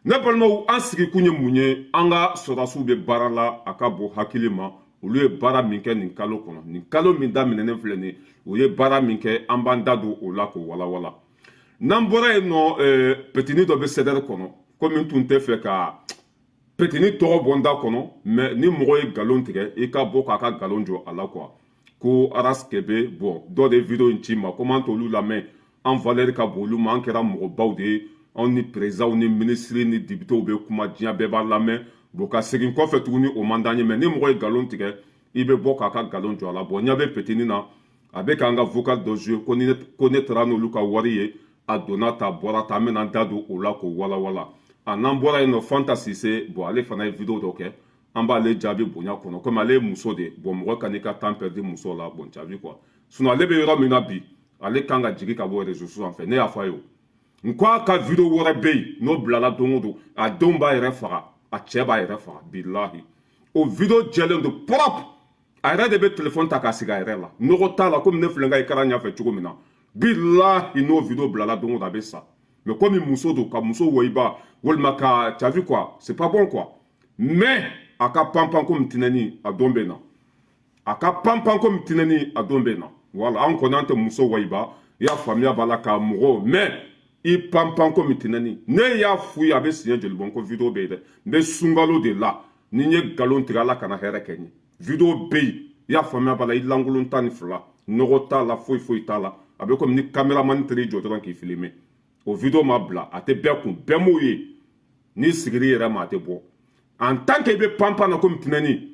ne balimaw an sigi kun ye mun ye an ka sɔrɔdasiw bɛ baara la a ka bon hakili ma olu ye baara min kɛ nin kalo kɔnɔ nin kalo min daminɛnen filɛ nin u ye baara min kɛ an b'an da don o la k'o walawala n'an bɔra yen nɔ petini dɔ bɛ sɛdɛri kɔnɔ komi n tun tɛ fɛ ka petini tɔgɔ bɔ n da kɔnɔ mɛ ni mɔgɔ ye nkalon tigɛ i ka bɔ k'a ka nkalon jɔ a la quoi ko araskebe bɔn dɔ de video in ci ma komi an t'olu lamɛn an valeur ka bon olu ma an kɛra mɔgɔbaw de ye anw ni présidents ni ministres ni députés bɛ kuma diɲɛ bɛɛ b'a lamɛn bon ka segin kɔfɛ tuguni o man d'an ye mɛ ni mɔgɔ ye nkalon tigɛ i bɛ bɔ k'a ka nkalon jɔ a la bon ɲɛ bɛ petini na a bɛ k'an ka vocal dɔ jouer ko ne taara n'olu ka wari ye a donna ta bɔra ta an bɛna an da don o la k'o walawala a n'an bɔra yen nɔ Fanta Sise bon ale fana ye video dɔ kɛ an b'ale jaabi bonya kɔnɔ komi ale ye muso de bon mɔgɔ ka n'i ka temps perdu muso la bon tu as vu quoi sinon ale bɛ yɔrɔ min na bi ale kan ka jigin ka bɔ réseaux sociaux sanfɛ ne y'a fɔ a ye o n ko a ka video wɛrɛ bɛ yen n'o bilala don o don a denw b'a yɛrɛ faga a cɛ b'a yɛrɛ faga bilahi o video jɛlen don propre a yɛrɛ de bɛ téléphone ta k'a sigi a yɛrɛ la nɔgɔ t'a la komi ne filɛ n ka écran ɲɛfɛ cogo min na bilahi n'o video bilala don o don a bɛ sa mais komi muso don ka muso wɔyiba walima ka tu as vu quoi c'est pas bon quoi mais a ka panpan komi tinɛni a don bɛ na a ka panpan komi tinɛni a don bɛ na voilà an kɔni an tɛ muso wɔyiba i y'a faamuya b'a la ka mɔgɔw mais i panpan komi tinɛni ne y'a f'u ye a bɛ siɲɛ joli bɔ n ko video bɛ yen dɛ n bɛ sunkalo de la ni n ye nkalon tigɛ ala kana hɛrɛ kɛ n ye video bɛ yen i y'a faamuya b'a la i lankolon 12 nɔgɔ t'a la foyi foyi t'a la a bɛ komi ni caméraman teri jɔ dɔrɔn k'i filmer o video ma bila a tɛ bɛɛ kun bɛɛ m'o ye n'i sigir'i yɛrɛ ma a tɛ bɔ en tant que i bɛ panpan na komi tinɛni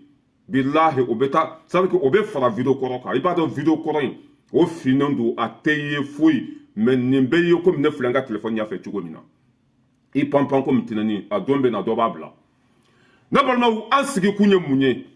bilahi o bɛ taa c'est à dire que o bɛ fara video kɔrɔ kan i b'a dɔn video kɔrɔ in o finnen don a tɛ ye foyi mais nin bɛ ye komi ne filɛ n ka téléphone ɲɛfɛ cogo min na i panpan komi tinɛni a don bɛ na dɔ b'a bila ne balimaw an sigi kun ye mun ye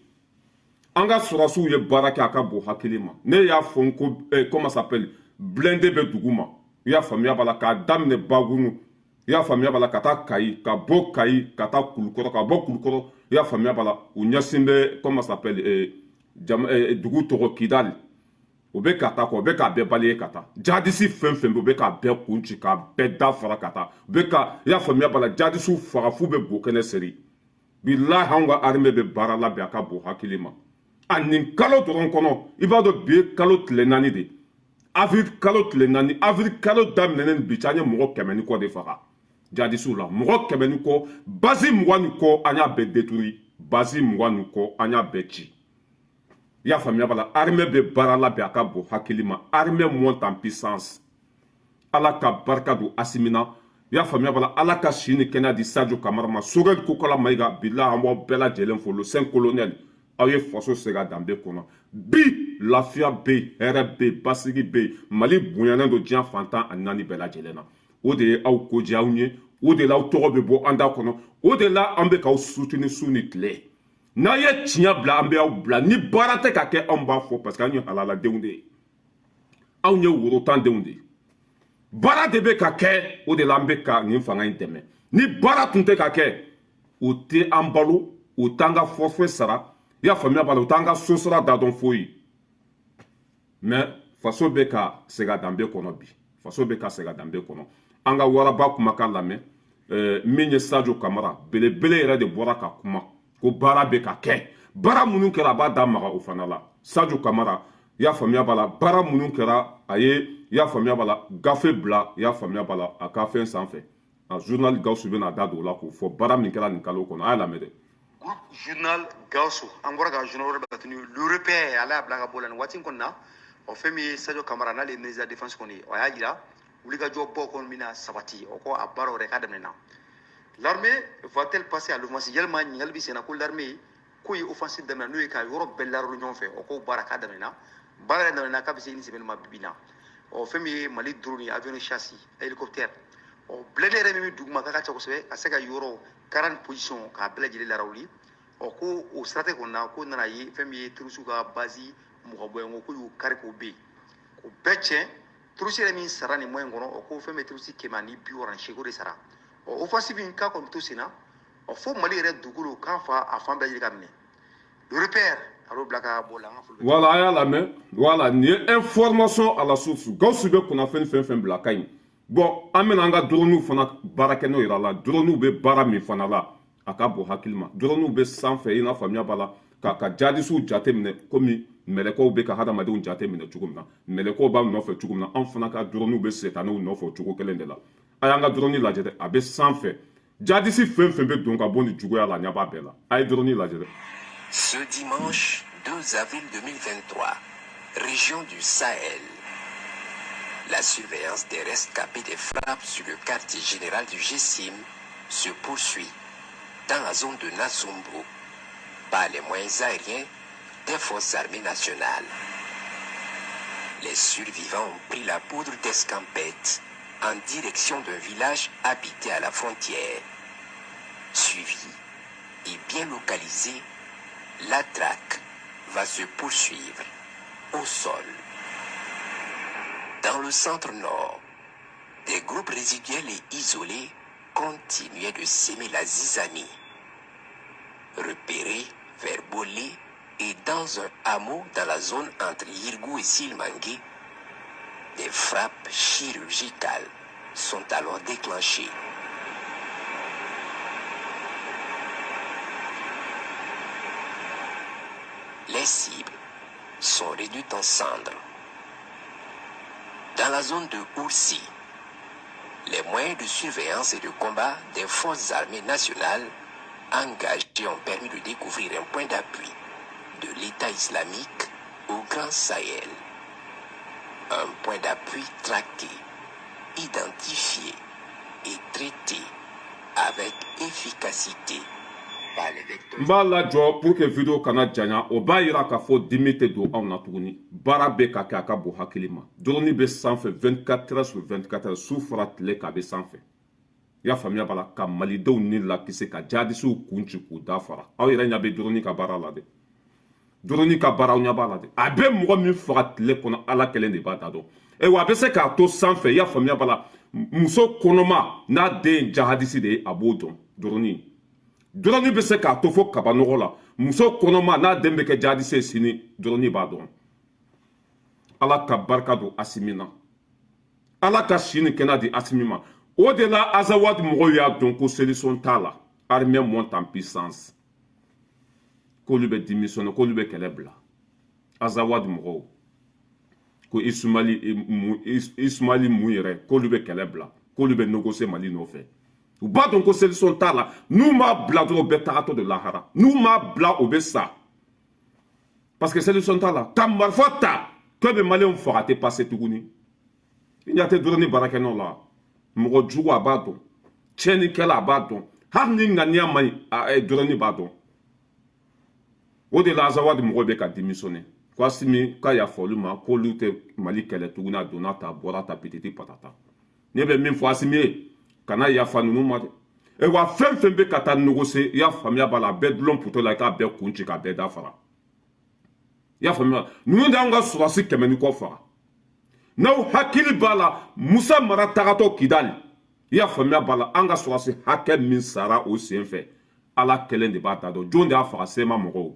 an ka sɔrɔdasiw ye baara kɛ a ka bon hakili ma ne y'a fɔ n ko comment ça s'appelle blindé bɛ dugu ma i y'a faamuya b'a la k'a daminɛ Bagunu i y'a faamuya b'a la ka taa Kayi ka bɔ Kayi ka taa Kulukɔrɔ ka bɔ Kulukɔrɔ i y'a faamuya b'a la u ɲɛsin bɛ comment ça s'appelle dugu tɔgɔ Kidali u bɛ ka taa quoi u bɛ k'a bɛɛ balayer ka taa jadisi fɛn fɛn bɛ u bɛ k'a bɛɛ kun ci k'a bɛɛ da fara ka taa u bɛ ka i y'a faamuya b'a la jadisiw faga f'u bɛ bo kɛnɛ seri bilahi anw ka armée bɛ baara la bi a ka bon hakili ma a nin kalo dɔrɔn kɔnɔ i b'a dɔn bi ye kalo tile 4 de avril kalo tile 4 avril kalo daminɛnen bi cɛ an ye mɔgɔ 100 ni kɔ de faga jadisiw la mɔgɔ 100 ni kɔ base 20 ni kɔ an y'a bɛɛ détruit base 20 ni kɔ an y'a bɛɛ ci i y'a faamuya b'a la armée bɛ baara la bi a ka bon hakili ma armée monte en puissance ala ka barika don Asimina i y'a faamuya b'a la ala ka si ni kɛnɛya di Sadio Kamara ma Sogɛli Kokala Mayiga bilahi an b'aw bɛɛ lajɛlen fo le 5 colonel aw ye faso segin a danbe kɔnɔ bi lafiya bɛ yen hɛrɛ bɛ yen basigi bɛ yen mali bonyanen don diɲɛ fantan ani 4 bɛɛ lajɛlen na o de ye aw ko diya anw ye o de la aw tɔgɔ bɛ bɔ an da kɔnɔ o de la an bɛ k'aw soutenir su ni tile n'a ye tiɲɛ bila an bɛ aw bila ni baara tɛ ka kɛ anw b'a fɔ parce que an ye halaladenw de ye anw ye worotandenw de ye baara de bɛ ka kɛ o de la an bɛ ka nin fanga in dɛmɛ ni baara tun tɛ ka kɛ o tɛ an balo o t'an ka forfait sara i y'a faamuya b'a la o t'an ka so sara da dɔn foyi mais faso bɛ ka segin a danbe kɔnɔ bi faso bɛ ka segin a danbe kɔnɔ an ka waraba kumakan lamɛn min ye Sadio Kamara belebele yɛrɛ de bɔra ka kuma ko baara bɛ ka kɛ baara minnu kɛra a b'a da maga o fana la Sadio Kamara i y'a faamuya b'a la baara minnu kɛra a ye i y'a faamuya b'a la gafe bila i y'a faamuya b'a la a ka fɛn sanfɛ a journal Gawusu bɛna da don o la k'o fɔ baara min kɛra nin kalo kɔnɔ a y'a lamɛn dɛ. Journal Gawusu an bɔra ka journal wɛrɛ batuni l'Européen ale y'a bila ka bɔ la nin waati in kɔni na o fɛn min ye Sadio Kamara n'ale ye ministre de la défense kɔni o y'a jira wulikajɔbaw kɔni bɛna sabati o ko a baara wɛrɛ k'a daminɛna l'armée va-t-elle passer à l'offensive yalima ɲininkali bɛ sen na ko l'armée k'o ye offensive daminɛ n'o ye ka yɔrɔ bɛɛ larolo ɲɔgɔn fɛ o ko baara k'a daminɛna baara yɛrɛ daminɛna k'a bɛ se ni sɛbɛnni ma bibi na o fɛn min ye Mali drone avion chasse hélicoptère o blindé yɛrɛ min bɛ duguma k'a ka ca kosɛbɛ ka se ka yɔrɔ 40 position k'a bɛɛ lajɛlen larawuli ko o siratigɛ kɔni na ko nana ye fɛn min ye turusiw ka base mɔgɔ bɔɲɔgɔn ko y'u kari k'o bɛ yen o bɛɛ tiɲɛ turusi yɛrɛ min sara nin moyen kɔnɔ o ko fɛn bɛ turusi 168 de sara offensive in k'a kɔni to sen na fo Mali yɛrɛ dugukolo k'an fa a fan bɛɛ yiri ka minɛ l'Européen alo bila ka bɔ la an ka foli voilà a y'a lamɛn voilà nin ye information à la source Gawusu bɛ kunnafoni fɛn fɛn bila ka ɲi bon an bɛna an ka drone fana baarakɛ n'o yira la drone bɛ baara min fana la a ka bon hakili ma drone bɛ sanfɛ i n'a faamuya b'a la ka jadisiw jate minɛ komi mɛlɛkɛw bɛ ka hadamadenw jate minɛ cogo min na mɛlɛkɛw b'a nɔfɛ cogo min na an fana ka drone bɛ setanɛw nɔfɛ o cogo kelen de la a y'an ka drone lajɛ dɛ a bɛ sanfɛ jadisi fɛn fɛn bɛ don ka bɔ nin juguya la a ɲɛ b'a bɛɛ la a ye drone lajɛ dɛ. Ce dimanche 2 avril 2023, région du Sahel. La surveillance des rescapés des frappes sur le quartier général du GSIM se poursuit dans la zone de Nassumbo par les moyens aériens des forces armées nationales. Les survivants ont pris la poudre d'escampette en direction d'un village habité à la frontière. Suivi et bien localisé, la traque va se poursuivre au sol. Dans le centre-nord, des groupes résiduels et isolés continuaient de s'aimer la zizanie. Repérés vers Bolé et dans un hameau dans la zone entre Yirgou et Silmangué, des frappes chirurgicales sont alors déclenchées. Les cibles sont réduites en cendres. Dans la zone de Oursi, les moyens de surveillance et de combat des forces armées nationales engagées ont permis de découvrir un point d'appui de l'État islamique au Grand Sahel. Un point d'appui traqué, identifié et traité avec efficacité par les vecteurs. n b'a lajɔ pour que video kana janya o b'a yira k'a fɔ dimi tɛ don anw na tuguni baara bɛ ka kɛ a ka bon hakili ma drone bɛ sanfɛ 24 heures sur 24 heures su fara tile k'a bɛ sanfɛ i y'a faamuya b'a la ka malidenw ni lakisi ka jadisiw kun ci k'u da fara aw yɛrɛ ɲɛ bɛ drone ka baara la dɛ drone ka baara aw ɲɛ b'a la dɛ a bɛ mɔgɔ min faga tile kɔnɔ ala kelen de b'a da dɔn wa a bɛ se k'a to sanfɛ i y'a faamuya b'a la muso kɔnɔma n'a den jahadisi de ye a b'o dɔn drone bɛ se k'a to fo kabanɔgɔ la muso kɔnɔma n'a den bɛ kɛ jahadisi ye sini drone b'a dɔn ala ka barika don asimi na ala ka si ni kɛnɛ di asimi ma o de la azawad mɔgɔw y'a dɔn ko solution t'a la armée monte en puissance k'olu bɛ démissionner k'olu bɛ kɛlɛ bila azawad mɔgɔw ko ismaili mun yɛrɛ k'olu bɛ kɛlɛ bila k'olu bɛ négocier mali nɔfɛ u b'a dɔn ko solution t'a la n'u m'a bila dɔrɔn u bɛ tagatɔ de lahara n'u m'a bila u bɛ sa parce que solution t'a la ka marifa ta k'e bɛ maliyɛnw faga a tɛ passé tuguni i ɲɛ tɛ drone baarakɛnɛw la mɔgɔ jugu a b'a dɔn tiɲɛnikɛla a b'a dɔn hali ni ŋaniya man ɲi drone b'a dɔn o de la azawadi mɔgɔw bɛ ka démissionner ko asimi k'a yafa olu ma k'olu tɛ mali kɛlɛ tuguni a donna ta a bɔra ta pititi patata ne bɛ min fɔ asimi ye kana yafa ninnu ma dɛ wa fɛn fɛn bɛ ka taa négocier i y'a faamuya b'a la a bɛɛ dulon poto la i k'a bɛɛ kun ci k'a bɛɛ da fara i y'a faamuya ninnu de y'anw ka sɔrɔsi kɛmɛ ni kɔ faga n'aw hakili b'a la musa mara tagatɔ kidali i y'a faamuya b'a la an ka sɔrɔsi hakɛ min sara o sen fɛ ala kelen de b'a da dɔn jɔn de y'a faga sema mɔgɔw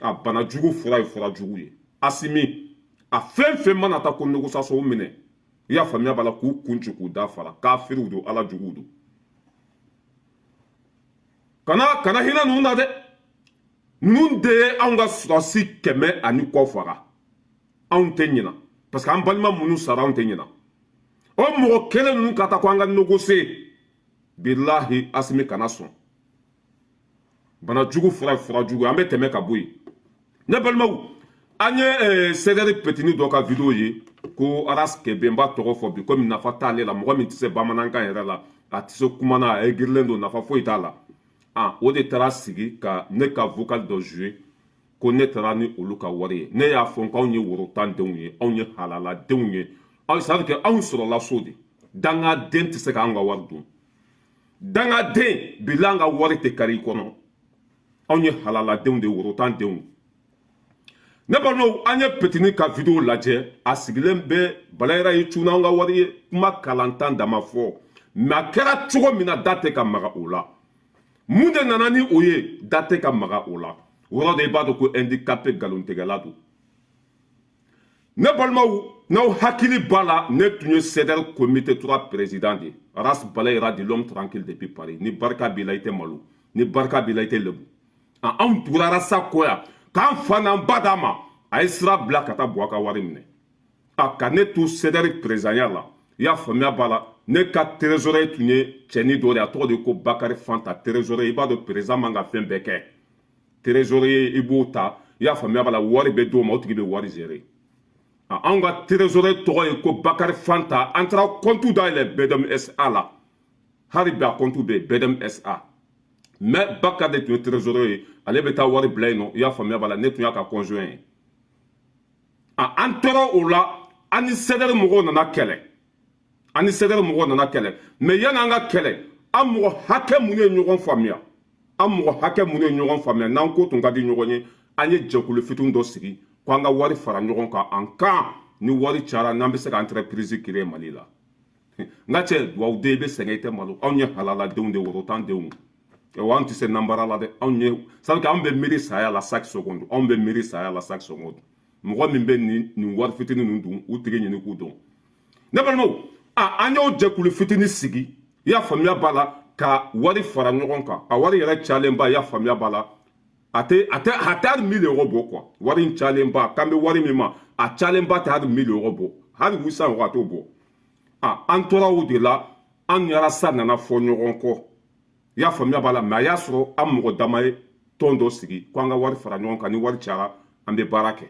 a bana jugu fura ye fura jugu ye asimi a fɛn fɛn mana taa ko négociation minɛ i y'a faamuya b'a la k'u kun ci k'u da fara kafiriw don ala juguw don kana hinɛ ninnu na dɛ ninnu de ye anw ka sɔrɔsi kɛmɛ ani kɔ faga anw tɛ ɲina parce que an balima minnu sara anw tɛ ɲina o mɔgɔ kelen ninnu ka taa ko an ka négocier bilahi asimi kana sɔn bana jugu fura ye fura jugu an bɛ tɛmɛ ka bɔ yen ne balimaw an ye sɛdɛri petini dɔ ka video ye ko aras kebe n b'a tɔgɔ fɔ bi komi nafa t'ale la mɔgɔ min tɛ se bamanankan yɛrɛ la a tɛ se kuma na a girilen don nafa foyi t'a la o de taara sigi ka ne ka vocal dɔ jouer ko ne taara ni olu ka wari ye ne y'a fɔ k'anw ye worotan denw ye anw ye halala denw ye ça veut dire que anw sɔrɔla so de dangaden tɛ se k'an ka wari dun dangaden bila an ka wari tɛ kari i kɔnɔ anw ye halaladenw de worotan denw ne balimaw an ye petini ka video lajɛ a sigilen bɛ balayira ye cunna an ka wari ye kuma kalantan dama fɔ mais a kɛra cogo min na da tɛ ka maga o la mun de nana ni o ye da tɛ ka maga o la o yɔrɔ de i b'a dɔn ko handicapé nkalontigɛla don ne balimaw n'aw hakili b'a la ne tun ye CDR comité 3 président de Ras Balayera de l'homme tranquille depuis Paris ni barika b'i la i tɛ malo ni barika b'i la i tɛ lebu anw tugura Rasa kɔ yan k'an fa n'an ba d'a ma a ye sira bila ka taa bɔ a ka wari minɛ ka ne to CDR présidenya la i y'a faamuya b'a la ne ka trésorier tun ye cɛnin dɔ de a tɔgɔ de ko Bakari Fanta trésorier i b'a dɔn président man ka fɛn bɛɛ kɛ trésorier i b'o ta i y'a faamuya b'a la wari bɛ d'o ma o tigi bɛ wari gérer anw ka trésorier tɔgɔ ye ko Bakari Fanta an taara compte dayɛlɛ BDM SA la hali bi a compte bɛ yen BDM SA mais Bakari de tun ye trésorier ye ale bɛ taa wari bila yen nɔ i y'a faamuya b'a la ne tun y'a ka conjoint ye an tora o la an ni CDR mɔgɔw nana kɛlɛ an ni CDR mɔgɔw nana kɛlɛ mais yanni an ka kɛlɛ an mɔgɔ hakɛ mun ye ɲɔgɔn faamuya an mɔgɔ hakɛ mun ye ɲɔgɔn faamuya n'an ko tun ka di ɲɔgɔn ye an ye jɛkulu fitinin dɔ sigi ko an ka wari fara ɲɔgɔn kan an kan ni wari cayara n'an bɛ se ka entreprise créer Mali la n ka cɛ dugawuden i bɛ sɛgɛn i tɛ malo anw ye halaladenw de woro tan denw wa an tɛ se nanbara la dɛ anw ye c'est à dire anw bɛ miiri saya la chaque seconde anw bɛ miiri saya la chaque seconde mɔgɔ min bɛ nin wari fitinin ninnu dun u tigi ɲini k'u dɔn ne balimaw an y'o jɛkulu fitinin sigi i y'a faamuya b'a la ka wari fara ɲɔgɔn kan a wari yɛrɛ cayalenba i y'a faamuya b'a la a tɛ hali 1000 € bɔ quoi wari in cayalenba k'an bɛ wari min ma a cayalenba tɛ hali 1000 € bɔ hali 800 € a t'o bɔ an tora o de la an ni Rasa nana fɔ ɲɔgɔn kɔ i y'a faamuya b'a la mais a y'a sɔrɔ an mɔgɔ dama ye tɔn dɔ sigi ko an ka wari fara ɲɔgɔn kan ni wari cayara an bɛ baara kɛ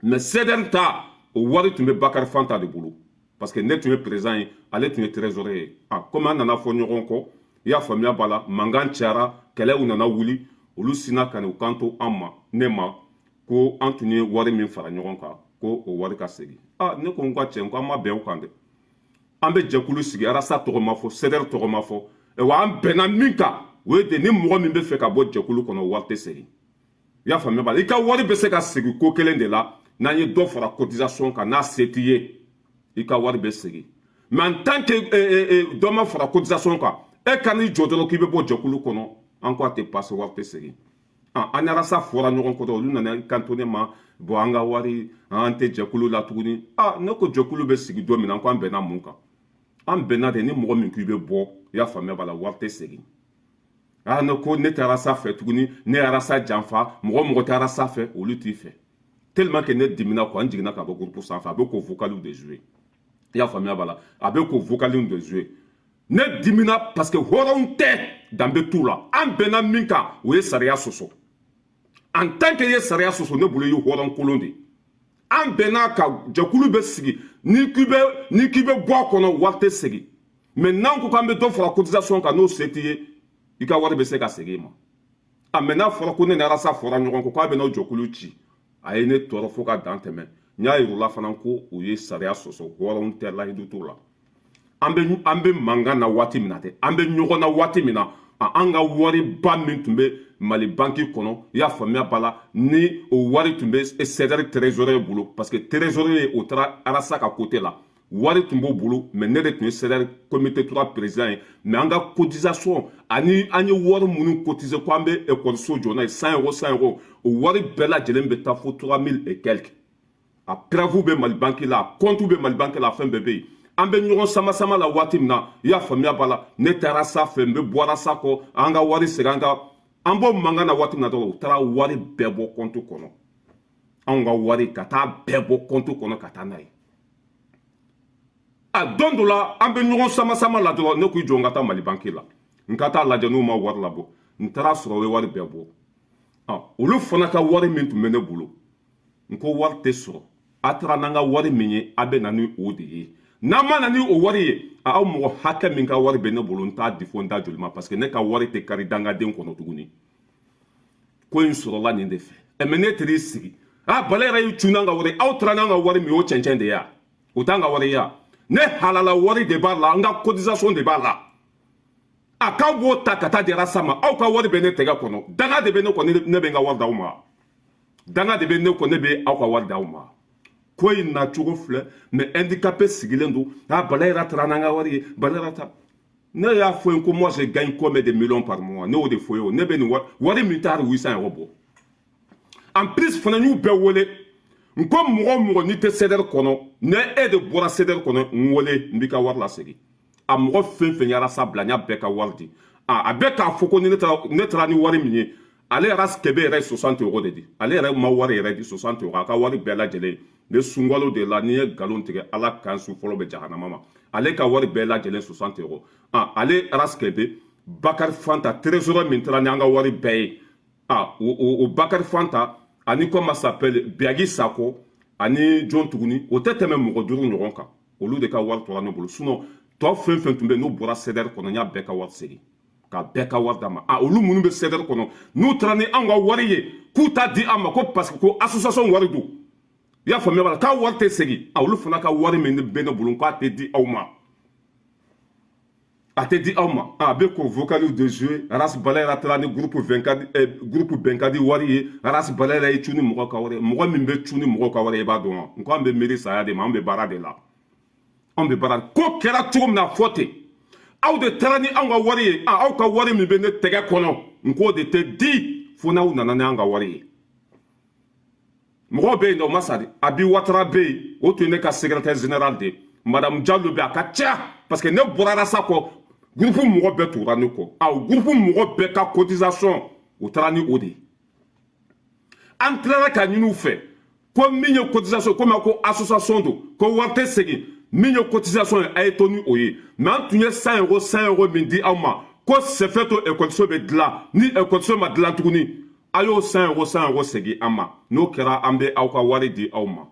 mais CDR ta o wari tun bɛ Bakari Fanta de bolo parce que ne tun ye président ye ale tun ye trésorier ye comme an nana fɔ ɲɔgɔn kɔ i y'a faamuya b'a la mankan cayara kɛlɛw nana wuli olu sina ka n'u kanto an ma ne ma ko an tun ye wari min fara ɲɔgɔn kan ko o wari ka segin ne ko n ka cɛ n ko an ma bɛn o kan dɛ an bɛ jɛkulu sigi Rasa tɔgɔ ma fɔ CDR tɔgɔ ma fɔ wa an bɛnna min kan o ye de ni mɔgɔ min bɛ fɛ ka bɔ jɛkulu kɔnɔ wari tɛ segin i y'a faamuya b'a la i ka wari bɛ se ka segin ko kelen de la n'an ye dɔ fara cotisation kan n'a se t'i ye i ka wari bɛ segin mais en tant que dɔ ma fara cotisation kan e ka n'i jɔ dɔrɔn k'i bɛ bɔ jɛkulu kɔnɔ an ko a tɛ passe wari tɛ segin an ni Rasa fɔra ɲɔgɔn kɔ olu nana kanto ne ma bon an ka wari an tɛ jɛkulu la tuguni ne ko jɛkulu bɛ sigi don min na ko an bɛnna mun kan an bɛnna de ni mɔgɔ min k'i bɛ bɔ i y'a faamuya b'a la wari tɛ segin ne ko ne tɛ Rasa fɛ tuguni ne ye Rasa janfa mɔgɔ tɛ Rasa fɛ olu t'i fɛ tellement que ne dimina quoi n jiginna ka bɔ groupe sanfɛ a bɛ k'o vocaliw de jouer i y'a faamuya b'a la a bɛ k'o vocaliw de jouer ne dimina parce que hɔrɔnw tɛ danbe t'u la an bɛnna min kan o ye sariya sɔsɔ en tant que i ye sariya sɔsɔ ne bolo i ye hɔrɔn kolon de an bɛnna ka jɛkulu bɛ sigi ni k'i bɛ bɔ a kɔnɔ wari tɛ segin mais n'an ko k'an bɛ dɔ fara cotisation kan n'o se t'i ye i ka wari bɛ se ka segin i ma mais n'a fɔra ko ne ni Rasa fɔra ɲɔgɔn kɔ k'a bɛ n'o jɛkulu ci a ye ne tɔɔrɔ fo ka dan tɛmɛ n y'a yir'u la fana ko o ye sariya sɔsɔ hɔrɔnw tɛ layidu t'o la an bɛ mankan na waati min na tɛ an bɛ ɲɔgɔn na waati min na an ka wari ba min tun bɛ Mali banque kɔnɔ i y'a faamuya b'a la ni o wari tun bɛ CDR trésorier bolo parce que trésorier o taara Rasa ka côté la wari tun b'o bolo mais ne de tun ye CDR comité 3 président ye mais an ka cotisation ani an ye wari minnu cotiser ko an bɛ écoliso jɔ n'a ye 100 € 100 € o wari bɛɛ lajɛlen bɛ taa fo 3000 et quelques a preuve bɛ Mali banque la a compte bɛ Mali banque la fɛn bɛɛ bɛ yen an bɛ ɲɔgɔn sama la waati min na i y'a faamuya b'a la ne tɛ Rasa fɛ n bɛ bɔ Rasa kɔ an ka wari segin an b'o mankan na waati min na dɔrɔn u taara wari bɛɛ bɔ compte kɔnɔ anw ka wari ka taa bɛɛ bɔ compte kɔnɔ ka taa n'a ye don dɔ la an bɛ ɲɔgɔn sama la dɔrɔn ne k'i jɔ n ka taa Mali banque la n ka taa lajɛ n'u ma wari labɔ n taara sɔrɔ u ye wari bɛɛ bɔ olu fana ka wari min tun bɛ ne bolo n ko wari tɛ sɔrɔ a taara n'an ka wari min ye a bɛ na ni o de ye n'an ma na ni o wari ye aw mɔgɔ hakɛ min ka wari bɛ ne bolo n t'a di fo n t'a joli ma parce que ne ka wari tɛ kari dangaden kɔnɔ tuguni ko in sɔrɔla nin de fɛ mais ne tɛr'i sigi Balayera y'i cun n'an ka wari aw taara n'an ka wari min o cɛncɛn de ya o t'an ka wari ya ne halala wari de b'a la n ka cotisation de b'a la k'aw b'o ta ka taa di Rasa ma aw ka wari bɛ ne tɛgɛ kɔnɔ danga de bɛ ne kɔ ne bɛ n ka wari d'aw ma danga de bɛ ne kɔ ne bɛ aw ka wari d'aw ma ko in na cogo filɛ mais handicapé sigilen don Balayera taara n'an ka wari ye Balayera ta ne y'a fɔ n ko moi je gagne combien de millions par mois ne y'o de fɔ ye o ne bɛ nin wari min t'a 800 € bɔ en plus fana y'u bɛɛ wele nko mɔgɔ ni tɛ CDR kɔnɔ ne e de bɔra CDR kɔnɔ n wele n b'i ka wari lasegin a mɔgɔ fɛn fɛn yara sa bila n y'a bɛɛ ka wari di a bɛɛ k'a fɔ ko ni ne taara ni wari min ye ale yɛrɛ kɛbɛ yɛrɛ 60 euros de di ale yɛrɛ ma wari yɛrɛ di 60 euros a ka wari bɛɛ lajɛlen ne sunkalo de la n'i ye nkalon tigɛ ala kan su fɔlɔ bɛ jahanama ma ale ka wari bɛɛ lajɛlen 60 euros ale kɛbɛ Bakari Fanta trésorier min taara ni an ka wari bɛɛ ye o Bakari Fanta ani comment s'appelle Biagi Sako ani John tuguni o tɛ tɛmɛ mɔgɔ 5 ɲɔgɔn kan olu de ka wari tora ne bolo sinon tɔ fɛn fɛn tun bɛ n'u bɔra CDR kɔnɔ n y'a bɛɛ ka wari segin ka bɛɛ ka wari d'a ma olu minnu bɛ CDR kɔnɔ n'u taara ni an ka wari ye k'u t'a di an ma ko parce que ko association wari don i y'a faamuya b'a la k'a wari tɛ segin olu fana ka wari min bɛ ne bolo k'a tɛ di aw ma a tɛ di aw ma a bɛ ko vocal de jouer Aras Balayera taara ni groupe Benkadi wari ye Aras Balayera ye cuni mɔgɔ ka wari ye mɔgɔ min bɛ cuni mɔgɔ ka wari ye i b'a dɔn wa n ko an bɛ miiri saya de ma an bɛ baara de la an bɛ baara ko kɛra cogo min na fɔ ten aw de taara ni an ka wari ye aw ka wari min bɛ ne tɛgɛ kɔnɔ n k'o de tɛ di fo n'aw nana ni an ka wari ye mɔgɔw bɛ yen nɔ o ma sa de Abi Watara bɛ yen o tun ye ne ka secrétaire général de Madame Diallo bɛ a ka ca parce que ne bɔra Arasa kɔ groupe mɔgɔ bɛɛ tugura ne kɔ groupe mɔgɔ bɛɛ ka cotisation o taara ni o de ye an tilara ka ɲini u fɛ ko min ye cotisation komi ko association don ko wari tɛ segin min ye cotisation ye a ye to ni o ye mais an tun ye 100 euros min di aw ma ko c'est fait to écoliso bɛ dilan ni écoliso ma dilan tuguni a y'o 100 euros segin an ma n'o kɛra an bɛ aw ka wari di aw ma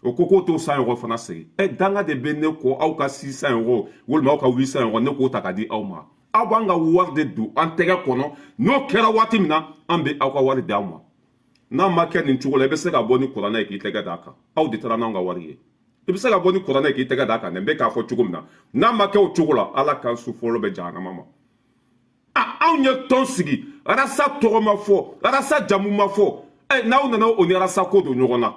o ko k'o t'o 100 euros fana segin danga de bɛ ne kɔ aw ka 600 euros walima aw ka 800 euros ne k'o ta ka di aw ma aw b'an ka wari de don an tɛgɛ kɔnɔ n'o kɛra waati min na an bɛ aw ka wari di aw ma n'a ma kɛ nin cogo la i bɛ se ka bɔ ni kuranɛ ye k'i tɛgɛ d'a kan aw de taara n'anw ka wari ye i bɛ se ka bɔ ni kuranɛ ye k'i tɛgɛ d'a kan nin bɛ k'a fɔ cogo min na n'a ma kɛ o cogo la ala kan su fɔlɔ bɛ jahanama ma anw ye tɔn sigi Arasa tɔgɔ ma fɔ Arasa jamu ma fɔ n'aw nana o ni Arasa ko don ɲɔgɔn na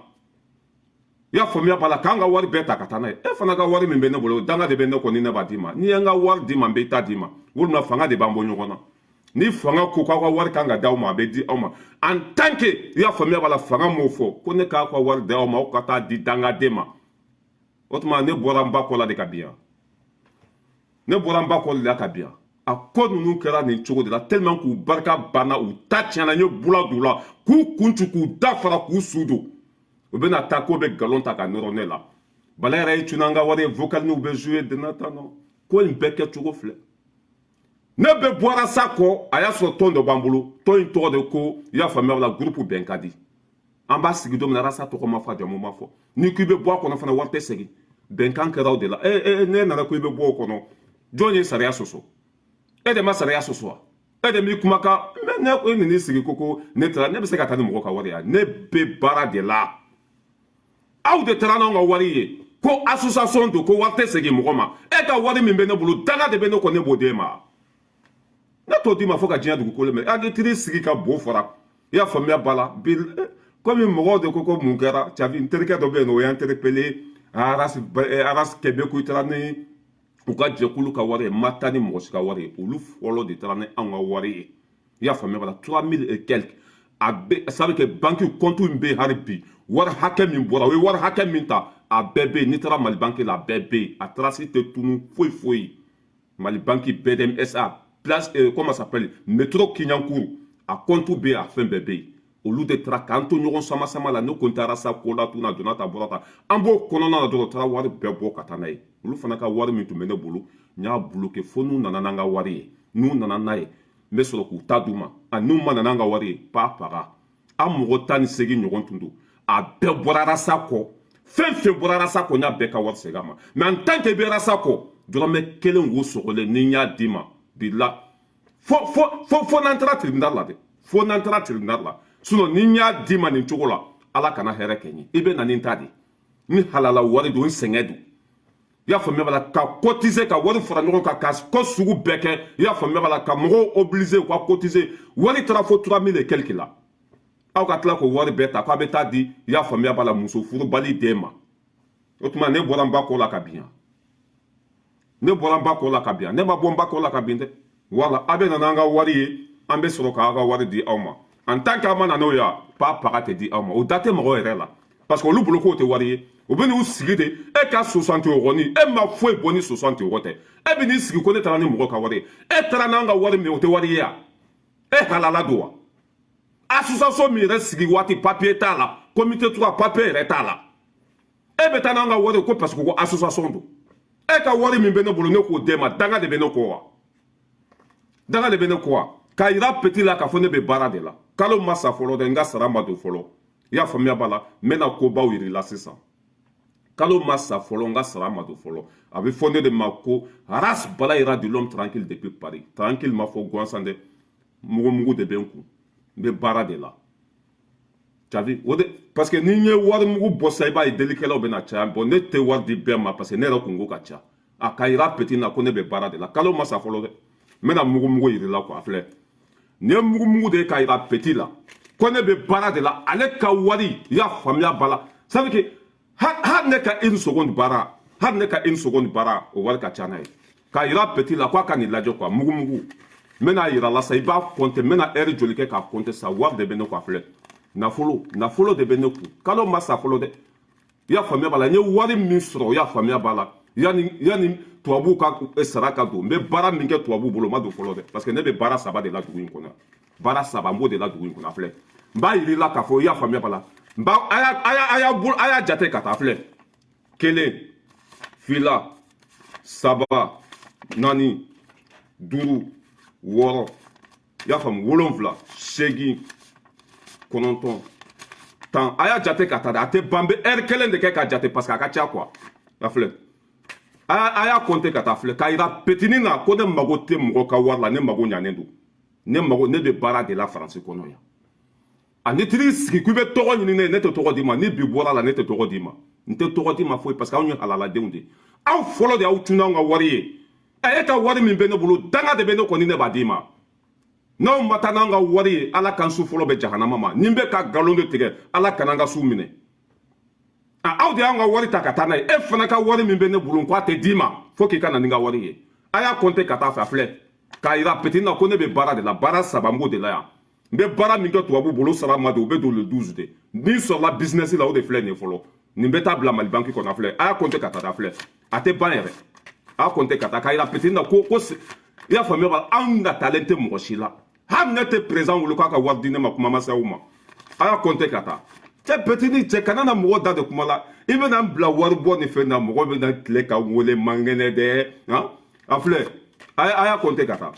i y'a faamuya b'a la k'an ka wari bɛɛ ta ka taa n'a ye fana ka wari min bɛ ne bolo danga de bɛ ne kɔ ni ne b'a d'i ma n'i ye n ka wari d'i ma n bɛ ta d'i ma walima fanga de b'an bɔ ɲɔgɔn na ni fanga ko k'aw ka wari kan ka d'aw ma a bɛ di aw ma en tant que i y'a faamuya b'a la fanga m'o fɔ ko ne k'a ka wari d'aw ma aw ka taa di dangaden ma o tuma ne bɔra n ba kɔ la de ka bin yan ne bɔra n ba kɔ de la ka bin yan a ko ninnu kɛra nin cogo de la tellement k'u barika banna u ta tiɲɛna n ye bula d'u la k'u kun ci k'u da fara k'u su don u bɛna taa k'o bɛ nkalon ta ka nɔrɔ ne la bala yɛrɛ ye cunna an ka wari ye vocal n'u bɛ jouer dena ta nɔ ko in bɛɛ kɛ cogo filɛ ne bɛ bɔ Arasa kɔ a y'a sɔrɔ tɔn dɔ b'an bolo tɔn in tɔgɔ de ko i y'a faamuya la groupe Benkadi an b'a sigi don min na Arasa tɔgɔ ma fɔ jamu ma fɔ ni k'i bɛ bɔ a kɔnɔ fana wari tɛ segin bɛnkan kɛra o de la ne nana ko i bɛ bɔ o kɔnɔ jɔn ye sariya sɔsɔ e de ma sariya sɔsɔ wa e de m'i kumakan mɛ ne e nan'i sigi ko ne taara ne bɛ se ka taa ni mɔgɔ ka wari ye ne bɛ baara de la aw de taara n'anw ka wari ye ko association don ko wari tɛ segin mɔgɔ ma e ka wari min bɛ ne bolo danga de bɛ ne kɔ ne b'o d'e ma ne t'o d'i ma fo ka diɲɛ dugukolo mɛn a t'i sigi ka bo fara i y'a faamuya ba la bi komi mɔgɔw de ko mun kɛra cafi n terikɛ dɔ bɛ yen nɔ o y'an interpellé Aras Kɛbɛ ko i taara ni u ka jɛkulu ka wari ye ma taa ni mɔgɔ si ka wari ye olu fɔlɔ de taara ni anw ka wari ye i y'a faamuya ba la 3000 et quelques a bɛ ça veut dire que banque compte in bɛ yen hali bi wari hakɛ min bɔra o ye wari hakɛ min ta a bɛɛ bɛ yen n'i taara Mali banque la a bɛɛ bɛ yen a trace tɛ tunu foyi foyi Mali banque BDM SA place comment ça s'appelle métro Kiɲankuru a compte bɛ yen a fɛn bɛɛ bɛ yen olu de taara k'an to ɲɔgɔn sama sama la ne ko n taara Arasa ko la tun na donna ta bɔra ta an b'o kɔnɔna na dɔrɔn taara wari bɛɛ bɔ ka taa n'a ye olu fana ka wari min tun bɛ ne bolo n y'a bloqué fo n'u nana n'an ka wari ye n'u nana n'a ye n bɛ sɔrɔ k'u ta d'u ma n'u ma nana n'an ka wari ye pa paga an mɔgɔ 18 ɲɔgɔn tun don a bɛɛ bɔra Arasa kɔ fɛn fɛn bɔra Arasa kɔ n y'a bɛɛ ka wari segin a ma mais en tant que i bɛ Arasa kɔ dɔrɔmɛ 1 wo sɔgɔlen ni n y'a d'i ma bi la fo n'an taara tribunal la dɛ fo n'an taara tribunal la sinon ni n y'a d'i ma nin cogo la ala kana hɛrɛ kɛ n ye i bɛ na ni n ta de ni halala wari don n sɛgɛn don i y'a faamuya b'a la ka cotiser ka wari fara ɲɔgɔn kan ka ko sugu bɛɛ kɛ i y'a faamuya b'a la ka mɔgɔw obliger u ka cotiser wari taara fo 3000 et quelques la aw ka tila k'o wari bɛɛ ta k'a bɛ taa di i y'a faamuya b'a la muso furubali den ma o tuma ne bɔra n ba kɔ la ka bin yan ne bɔra n ba kɔ la ka bin yan ne ma bɔ n ba kɔ la ka bin dɛ wala a bɛ na n'an ka wari ye an bɛ sɔrɔ k'aw ka wari di aw ma en tant que a ma na n'o ye pa paga tɛ di aw ma o da tɛ mɔgɔ yɛrɛ la parce que olu bolo k'o tɛ wari ye u bɛ n'u sigi de e ka 60 euro ni e ma foyi bɔ ni 60 euro tɛ e bɛ n'i sigi ko ne taara ni mɔgɔ ka wari ye e taara n'an ka wari min o tɛ wari ye wa e halala don wa association min yɛrɛ sigi waati papier t'a la comité 3 papier yɛrɛ t'a la e bɛ taa n'an ka wari ko parce que ko association don e ka wari min bɛ ne bolo ne k'o d'e ma danga de bɛ ne kɔ wa danga de bɛ ne kɔ wa k'a yira petit la k'a fɔ ne bɛ baara de la kalo ma sa fɔlɔ dɛ n ka sara ma don fɔlɔ i y'a faamuya b'a la n bɛna kobaw yir'i la sisan kalo ma sa fɔlɔ n ka sara ma don fɔlɔ a bɛ fɔ ne de ma ko Ras Bala ira de l'homme tranquille depuis Paris tranquille ma fɔ gansan dɛ mugu de bɛ n kun n bɛ baara de la tu as vu o de parce que ni n ye wari mugu bɔ sa i b'a ye delikɛlaw bɛ na caya bon ne tɛ wari di bɛɛ ma parce que ne yɛrɛ kun ko ka ca a ka yira petit na ko ne bɛ baara de la kalo ma sa fɔlɔ dɛ n bɛna mugu yir'i la quoi filɛ nin ye mugu de ye ka yira petit la ko ne bɛ baara de la ale ka wari i y'a faamuya ba la ça veut dire hali ne ka une seconde baara hali ne ka une seconde baara o wari ka ca n'a ye k'a yira petit la k'a ka nin lajɛ quoi mugu n bɛna yira la sa i b'a compter n bɛna heure joli kɛ k'a compter sa wari de bɛ ne kɔ filɛ nafolo de bɛ ne kun kalo ma sa fɔlɔ dɛ i y'a faamuya b'a la n ye wari min sɔrɔ i y'a faamuya b'a la yanni tubabuw ka sara ka don n bɛ baara min kɛ tubabuw bolo n ma don fɔlɔ dɛ parce que ne bɛ baara saba de la dugu in kɔnɔ baara saba n b'o de la dugu in kɔnɔ filɛ n b'a yir'i la k'a fɔ i y'a faamuya b'a la a y'a jate ka taa filɛ 1 2 3 4 5 6 i y'a faamu 7 8 9 10 a y'a jate ka taa dɛ a tɛ ban n bɛ heure kelen de kɛ ka jate parce que a ka ca quoi a filɛ a y'a compter ka taa filɛ k'a yira petini na ko ne mago tɛ mɔgɔ ka wari la ne mago ɲanen don ne bɛ baara de la Faransi kɔnɔ yan a ni tiri sigi k'i bɛ tɔgɔ ɲini ne tɛ tɔgɔ d'i ma ni bi bɔra la ne tɛ tɔgɔ d'i ma n tɛ tɔgɔ d'i ma foyi parce que anw ye halaladenw de aw fɔlɔ de y'aw tunu anw ka wari ye e ka wari min bɛ ne bolo danga de bɛ ne kɔni ne b'a d'i ma n'aw ma taa n'an ka wari ye ala kan su fɔlɔ bɛ jahanama ma ni n bɛ ka nkalon de tigɛ ala kana n ka su minɛ aw de y'an ka wari ta ka taa n'a ye e fana ka wari min bɛ ne bolo k'a tɛ d'i ma fo k'i ka na ni ka wari ye a y'a compter ka taa fɛ a filɛ k'a yira petit na ko ne bɛ baara de la baara saba n b'o de la yan n bɛ baara min kɛ tubabu bolo sara ma de o bɛ don le 12 de min sɔrɔla business la o de filɛ nin ye fɔlɔ nin bɛ taa bila Mali banque kɔnɔ a filɛ a y'a compter ka taa filɛ a tɛ ban yɛrɛ a y'a compter ka taa k'a yira petit na ko i y'a faamuya ba anw natalen tɛ mɔgɔ si la hali ne tɛ président wolo k'a ka wari di ne ma kuma ma se aw ma a y'a compter ka taa cɛ petit ni cɛ kana na mɔgɔ da de kuma la i bɛna n bila wari bɔ ni fɛn na mɔgɔ bɛna tile ka wele mangɛnɛ dɛ a filɛ a y'a compter ka taa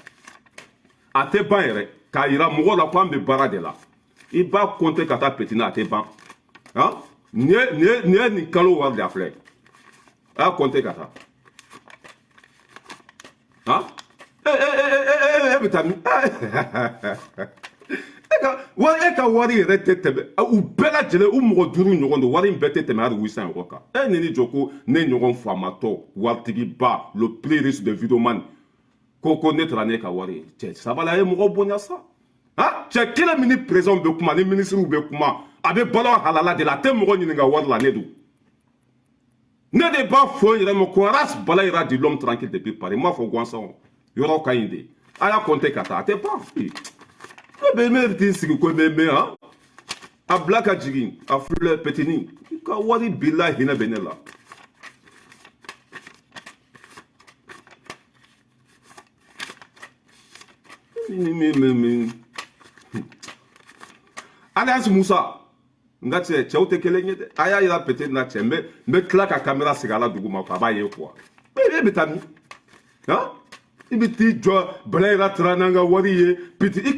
a tɛ ban yɛrɛ k'a yira mɔgɔ la ko an bɛ baara de la i b'a compter ka taa petit na a tɛ ban nin ye nin kalo wari de a filɛ a y'a compter ka taa e bɛ taa min e ka wari yɛrɛ tɛ tɛmɛ u bɛɛ lajɛlen u mɔgɔ 5 ɲɔgɔn don wari in bɛɛ tɛ tɛmɛ hali 800 euro kan e ni jɔ ko ne ɲɔgɔn faamatɔ waritigiba le plus riche de Videoman ko ne taara ne ka wari ye cɛ sabali a ye mɔgɔ bonya sa cɛ kelen min ni président bɛ kuma ni ministre bɛ kuma a bɛ balo halala de la a tɛ mɔgɔ ɲininka wari la ne don ne de b'a fɔ n yɛrɛ ma ko Ras Bala ira de l'homme tranquille depuis Paris n m'a fɔ gansan yɔrɔ ka ɲi de a y'a compter ka taa a tɛ ban ne bɛ t'i sigi ko n bɛ mɛn a bila ka jigin a filɛ petini i ka wari bila hinɛ bɛ ne la Alliance Musa n ka cɛ cɛw tɛ kelen ye dɛ a y'a yira petini na cɛ n bɛ tila ka caméra sigi a la dugu ma a b'a ye quoi e bɛ taa min i bɛ t'i jɔ Bala ira taara n'an ka wari ye piti n'i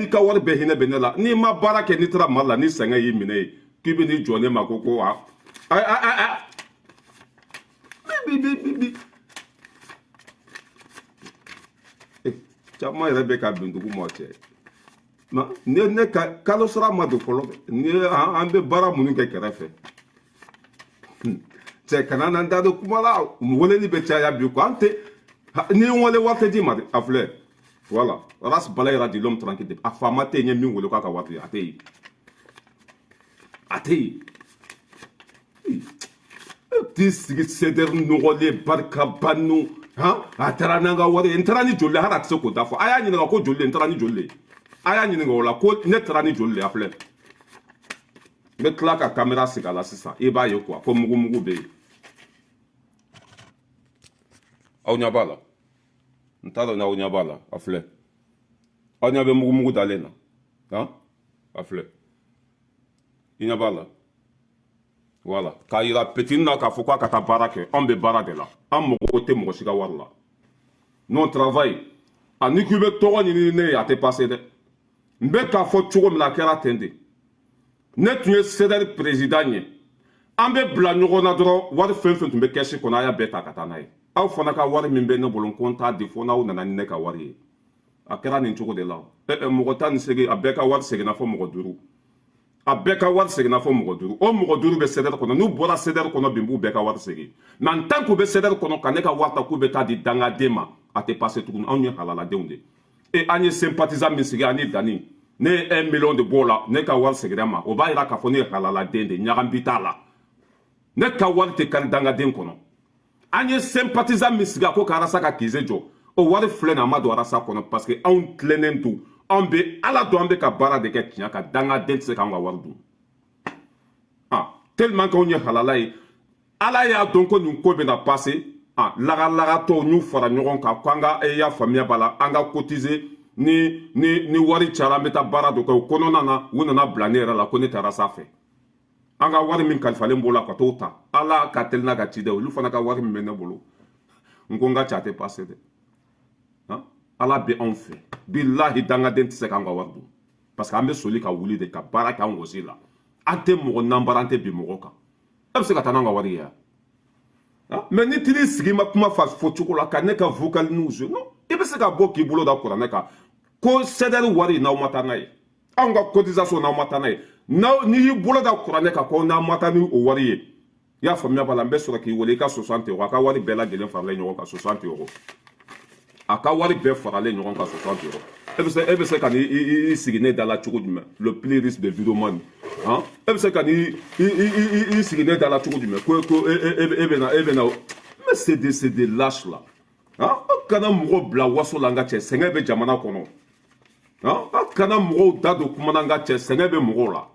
ka wari bɛɛ hinɛ bɛ ne la n'i ma baara kɛ n'i taara Mali la ni sɛgɛn y'i minɛ ye k'i bɛ n'i jɔ ne ma ko caman yɛrɛ bɛ ka bin dugu ma cɛ ne ka kalo sara ma don fɔlɔ an bɛ baara minnu kɛ kɛrɛfɛ cɛ kana na n da don kuma la weleli bɛ caya bi ko an tɛ ni n wele wari tɛ d'i ma a filɛ voilà Ras Bala ira de l'homme tranquille a faama tɛ yen n ye min wele k'a ka wari a tɛ yen a tɛ yen e t'i sigi CDR nɔgɔlen barikaba ninnu a taara n'an ka wari ye n taara ni joli le hali a tɛ se k'o da fɔ a y'a ɲininka ko joli le n taara ni joli le a y'a ɲininka o la ko ne taara ni joli le a filɛ n bɛ tila ka kamera sigi a la sisan i b'a ye quoi ko mugumugu bɛ yen aw ɲɛ b'a la n t'a dɔn n'aw ɲɛ b'a la a filɛ aw ɲɛ bɛ mugumugu dalen na han a filɛ i ɲɛ b'a la voilà k'a yira petini na k'a fɔ k'a ka taa baara kɛ anw bɛ baara de la an mago tɛ mɔgɔ si ka wari la non travail a ni k'i bɛ tɔgɔ ɲini ne ye a tɛ passé dɛ n bɛ k'a fɔ cogo min na a kɛra ten de ne tun ye CDR président ye an bɛ bila ɲɔgɔn na dɔrɔn wari fɛn fɛn tun bɛ kɛsi kɔnɔ a y'a bɛɛ ta ka taa n'a ye aw fana ka wari min bɛ ne bolo ko n t'a di fo n'aw nana ni ne ka wari ye a kɛra nin cogo de la mɔgɔ 18 a bɛɛ ka wari seginna fɔ mɔgɔ 5 a bɛɛ ka wari seginna fɔ mɔgɔ 5 o mɔgɔ 5 bɛ CDR kɔnɔ n'u bɔra CDR kɔnɔ bi n b'u bɛɛ ka wari segin mais en tant que u bɛ CDR kɔnɔ ka ne ka wari ta k'u bɛ taa di dangaden ma a tɛ passé tuguni anw ye halaladenw de et an ye sympathisant min sigi ani Dani ne ye 1 million de b'o la ne ka wari seginna ma o b'a jira k'a fɔ ne ye halaladen de ɲagambi t'a la ne ka wari tɛ kari dangaden kɔnɔ an ye sympathisant min sigi a ko ka arasa ka kize jɔ o wari filɛ nin a ma don arasa kɔnɔ parce que anw tilennen don anw bɛ ala dɔn an bɛ ka baara de kɛ tiɲɛ ka dangaden tɛ se k'an ka wari dun tellement que anw ye halala ye ala y'a dɔn ko nin ko bɛna passé lagalagatɔw n'u fara ɲɔgɔn kan ko an ka y'a faamuya b'a la an ka cotiser ni wari cayara an bɛ taa baara dɔ kɛ o kɔnɔna na u nana bila ne yɛrɛ la ko ne taara sanfɛ an ka wari min kalifalen b'o la ka t'o ta ala ka teli n'a ka ci dɛ olu fana ka wari min bɛ ne bolo n ko n ka ca tɛ passé dɛ ala bɛ anw fɛ bilahi dangaden tɛ se k'an ka wari dun parce que an bɛ soli ka wuli de ka baara kɛ an gosi la an tɛ mɔgɔ nanbara an tɛ bin mɔgɔ kan e bɛ se ka taa n'an ka wari ye yan mais ni t'i sigi ma kuma fɔ cogo la ka ne ka vocal n'u jouer non i bɛ se ka bɔ k'i bolo da kuranɛ kan ko CDR wari n'aw ma taa n'a ye anw ka cotisation n'aw ma taa n'a ye n'i y'i bolo da kuranɛ kan ko n'aw ma taa ni o wari ye i y'a faamuya b'a la n bɛ sɔrɔ k'i wele i ka 60 euros a ka wari bɛɛ lajɛlen faralen ɲɔgɔn kan 60 euros a ka wari bɛɛ faralen ɲɔgɔn kan 60 euros e bɛ se ka n'i sigi ne da la cogo jumɛn le plus riche de vidéoman e bɛ se ka n'i sigi ne da la cogo jumɛn ko e bɛ na mais c'est des lâches là aw kana mɔgɔw bila waso la an ka cɛ sɛgɛn bɛ jamana kɔnɔ aw kana mɔgɔw da don kuma na an ka cɛ sɛgɛn bɛ mɔgɔw la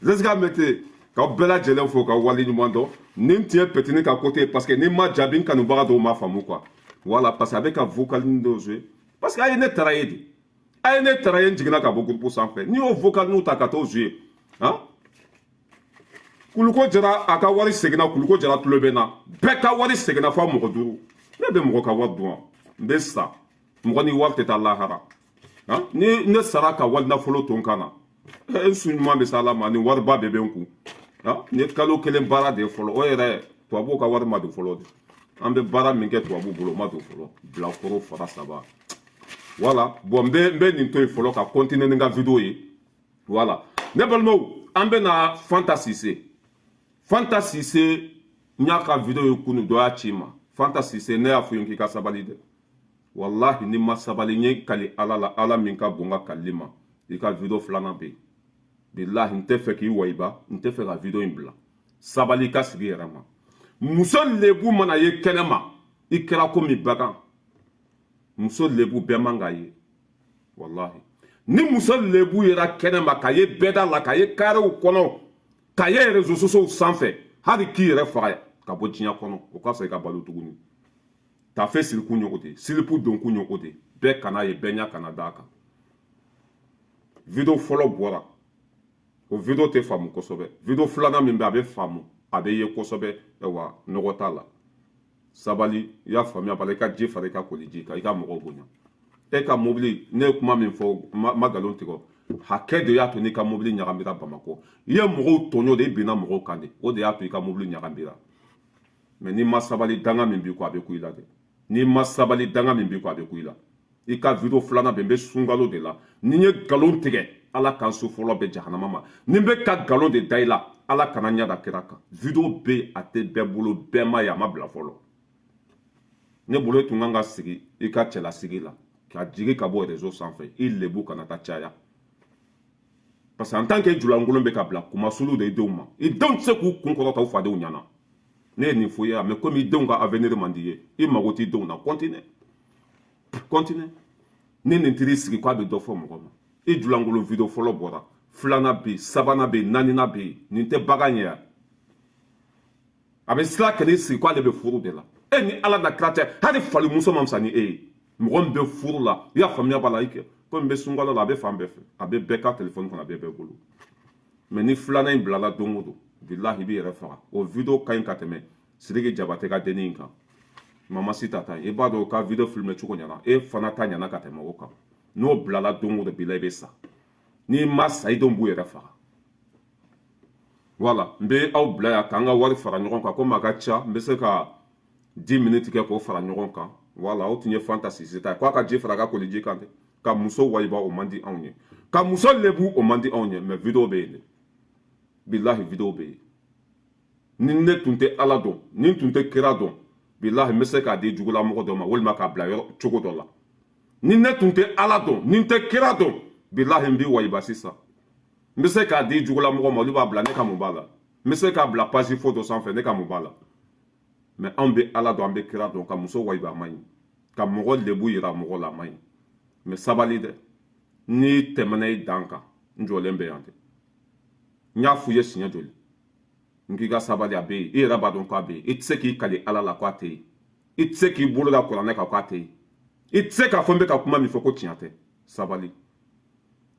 Zesika Mete k'aw bɛɛ lajɛlen fo k'aw wale ɲuman dɔn ni n tun ye Petini ka côté parce que ni n ma jaabi n kanubaga dɔw ma faamu quoi voilà parce que a bɛ ka vocal dɔw jouer parce que a ye ne taara ye de a ye ne taara ye n jiginna ka bɔ groupe sanfɛ n'i y'o vocal n'u ta ka t'o jouer Kuluko Jara a ka wari seginna Kuluko Jara tulo bɛ n na bɛɛ ka wari seginna fɔ mɔgɔ 5 ne bɛ mɔgɔ ka wari dun wa n bɛ sa mɔgɔ ni wari tɛ taa lahara ni ne sara ka wari nafolo to n kan na n su ɲuman bɛ se ala ma ni wariba bɛɛ bɛ n kun n ye kalo 1 baara de ye fɔlɔ o yɛrɛ tubabuw ka wari ma don fɔlɔ de an bɛ baara min kɛ tubabuw bolo ma don fɔlɔ bilakoro fara 3 voilà bon n bɛ nin to yen fɔlɔ ka continuer ni n ka vidéo ye voilà ne balimaw an bɛ na Fanta Cissé Fanta Cissé n y'a ka vidéo ye kunu dɔ y'a ci ma Fanta Cissé ne y'a fɔ yen k'i ka sabali dɛ wallahi ni ma sabali n ye kali ala la ala min ka bon ka kalili ma i ka vidéo 2nan bɛ yen bilahi n tɛ fɛ k'i wayiba n tɛ fɛ ka vidéo in bila sabali i ka sigi yɛrɛ ma muso lebu mana ye kɛnɛ ma i kɛra komi bagan muso lebu bɛɛ man k'a ye wallahi ni muso lebu yera kɛnɛ ma ka ye bɛɛda la ka ye karew kɔnɔ ka ye réseaux sociaux sanfɛ hali k'i yɛrɛ faga ka bɔ diɲɛ kɔnɔ o ka fisa i ka balo tuguni tafe sirikun ye o de silipu donkun ye o de bɛɛ kana ye bɛɛ ɲa kana d'a kan vidéo fɔlɔ bɔra o vidéo tɛ faamu kosɛbɛ vidéo 2nan min bɛ a bɛ faamu a bɛ ye kosɛbɛ wa nɔgɔ t'a la sabali i y'a faamuya bala i ka ji fara i ka koliji kan i ka mɔgɔw bonya e ka mobili ne ye kuma min fɔ ma nkalon tigɛ hakɛ de y'a to n'i ka mobili ɲagamira Bamakɔ i ye mɔgɔw tɔɲɔ de i binna mɔgɔw kan de o de y'a to i ka mobili ɲagamira mais n'i ma sabali danga min b'i kɔ a bɛ ku i la dɛ n'i ma sabali danga min b'i kɔ a bɛ ku i la i ka vidéo 2nan bɛ n bɛ sunkalo de la ni n ye nkalon tigɛ ala k'an so fɔlɔ bɛ jahanama ma ni n bɛ ka nkalon de da i la ala kana ɲada kira kan vidéo bɛ a tɛ bɛɛ bolo bɛɛ ma ye a ma bila fɔlɔ ne bolo e tun kan ka sigi i ka cɛlasigi la ka jigin ka bɔ réseau sanfɛ i lebu kana taa caya parce que en tant que julankolon bɛ ka bila kumasulu de i denw ma i denw tɛ se k'u kun kɔrɔta u fadenw ɲɛna ne ye nin fɔ i ye mais komi i denw ka avenir man di ye i mago t'i denw na continue ni nin tiri sigi k'a bɛ dɔ fɔ mɔgɔ ma i julankolon vidéo fɔlɔ bɔra filana bɛ yen sabanan bɛ yen naaninan bɛ yen nin tɛ bagan ye yan a bɛ sira kɛlɛ sigi k'ale bɛ furu de la e ni ala na kira cɛ hali falimuso ma fisa ni e ye mɔgɔ min bɛ furu la i y'a faamuya b'a la i kɛ komi n bɛ sunkalo la a bɛ fan bɛɛ fɛ a bɛ bɛɛ ka telefɔni kɔnɔ a bɛɛ bɛɛ bolo mɛ ni filanan in bilala don o don bilahi i b'i yɛrɛ faga o video ka ɲi ka tɛmɛ Sidiki Jabate ka dennin in kan mama si ta ta i b'a dɔn ka video filmé cogo ɲɛna e fana ta ɲɛna ka tɛmɛ o kan n'o bilala don o don bilahi i bɛ sa n'i ma sa i denw b'u yɛrɛ faga voilà n bɛ aw bila yan k'an ka wari fara ɲɔgɔn kan komi a ka ca n bɛ se ka 10 minutes kɛ k'o fara ɲɔgɔn kan voilà o tun ye fantasisi ta ye k'a ka ji fara a ka koliji kan dɛ ka muso wayiba o man di anw ye ka muso lebu o man di anw ye mais video bɛ yen dɛ bilahi video bɛ yen ni ne tun tɛ ala dɔn ni n tun tɛ kira dɔn bilahi n bɛ se k'a di jugulamɔgɔ dɔ ma walima k'a bila yɔrɔ cogo dɔ la ni ne tun tɛ ala dɔn ni n tɛ kira dɔn bilahi n bɛ wayiba sisan n bɛ se k'a di jugulamɔgɔ ma olu b'a bila ne ka mun b'a la n bɛ se k'a bila page fo dɔ sanfɛ ne ka mun b'a la mais anw bɛ ala dɔn an bɛ kira dɔn ka muso wayiba a man ɲi ka mɔgɔ lebu yira mɔgɔ la a man ɲi mais sabali dɛ n'i tɛmɛna i dan kan n jɔlen bɛ yan dɛ n y'a f'u ye siɲɛ joli n k'i ka sabali a bɛ yen i yɛrɛ b'a dɔn k'a bɛ yen i tɛ se k'i kali ala la k'a tɛ yen i tɛ se k'i bolo da kuranɛ kan k'a tɛ yen i tɛ se k'a fɔ n bɛ ka kuma min fɔ ko tiɲɛ tɛ sabali